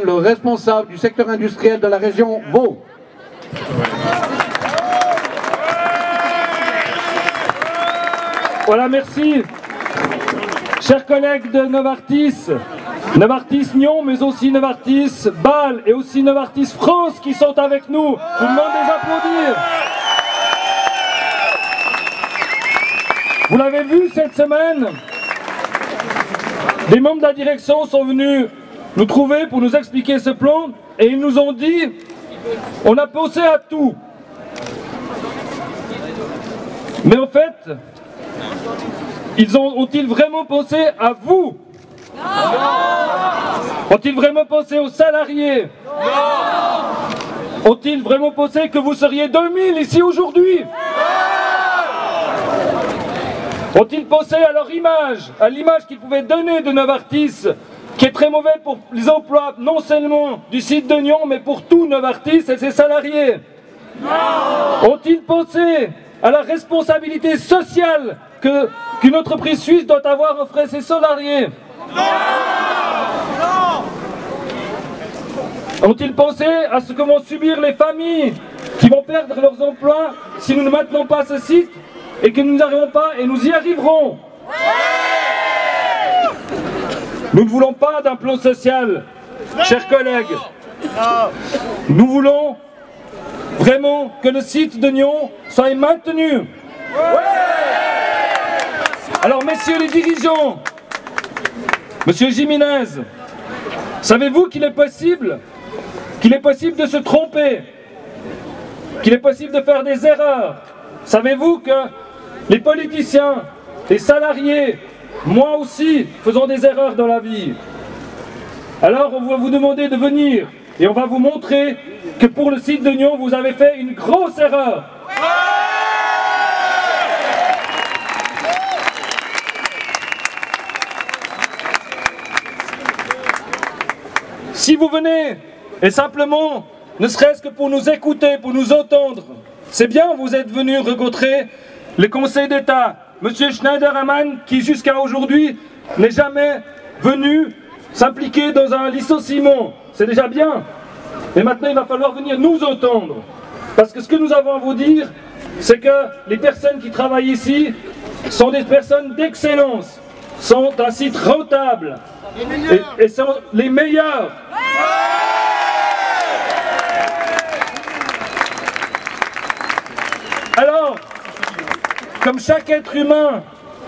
Le responsable du secteur industriel de la région Vaud. Voilà, merci. Chers collègues de Novartis, Novartis Nyon, mais aussi Novartis Bâle et aussi Novartis France qui sont avec nous. Je vous demande de les applaudir. Vous l'avez vu cette semaine, des membres de la direction sont venus nous trouver pour nous expliquer ce plan et ils nous ont dit on a pensé à tout. Mais en fait, ont-ils vraiment pensé à vous? Ont-ils vraiment pensé aux salariés? Ont-ils vraiment pensé que vous seriez 2000 ici aujourd'hui? Ont-ils pensé à leur image, à l'image qu'ils pouvaient donner de Novartis, qui est très mauvais pour les emplois, non seulement du site de Nyon, mais pour tout Novartis et ses salariés? Ont-ils pensé à la responsabilité sociale qu'une entreprise suisse doit avoir auprès de ses salariés? Ont-ils pensé à ce que vont subir les familles qui vont perdre leurs emplois si nous ne maintenons pas ce site et que nous n'y arriverons pas et nous y arriverons? Nous ne voulons pas d'un plan social, chers collègues. Nous voulons vraiment que le site de Nyon soit maintenu. Alors, messieurs les dirigeants, monsieur Jiménez, savez-vous qu'il est possible de se tromper, qu'il est possible de faire des erreurs? Savez-vous que les politiciens, les salariés, moi aussi, faisons des erreurs dans la vie? Alors on va vous demander de venir et on va vous montrer que pour le site de Nyon, vous avez fait une grosse erreur. Si vous venez, et simplement, ne serait-ce que pour nous écouter, pour nous entendre, c'est bien, vous êtes venus rencontrer le Conseil d'État, M. Schneider-Ammann, qui jusqu'à aujourd'hui n'est jamais venu s'impliquer dans un licenciement. C'est déjà bien. Mais maintenant, il va falloir venir nous entendre. Parce que ce que nous avons à vous dire, c'est que les personnes qui travaillent ici sont des personnes d'excellence, sont un site rentable et sont les meilleurs. Alors, comme chaque être humain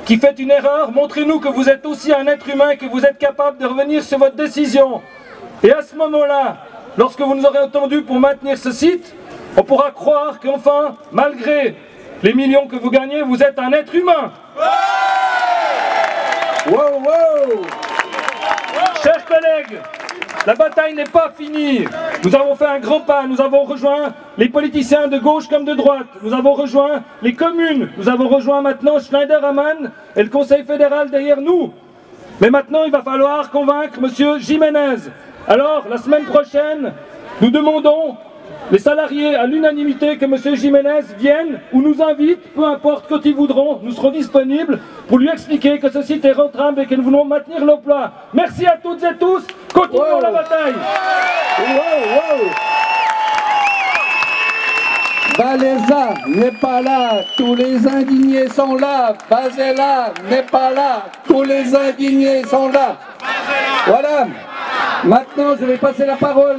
qui fait une erreur, montrez-nous que vous êtes aussi un être humain et que vous êtes capable de revenir sur votre décision. Et à ce moment-là, lorsque vous nous aurez entendus pour maintenir ce site, on pourra croire qu'enfin, malgré les millions que vous gagnez, vous êtes un être humain. Wow, wow. Chers collègues, la bataille n'est pas finie. Nous avons fait un grand pas, nous avons rejoint les politiciens de gauche comme de droite, nous avons rejoint les communes, nous avons rejoint maintenant Schneider-Ammann et le Conseil fédéral derrière nous. Mais maintenant, il va falloir convaincre M. Jiménez. Alors, la semaine prochaine, nous demandons les salariés à l'unanimité que M. Jiménez vienne ou nous invite, peu importe quand ils voudront, nous serons disponibles pour lui expliquer que ce site est rentable et que nous voulons maintenir l'emploi. Merci à toutes et tous, continuons la bataille. Valéza n'est pas là, tous les indignés sont là. Bazella n'est pas là, tous les indignés sont là. Voilà. Maintenant, je vais passer la parole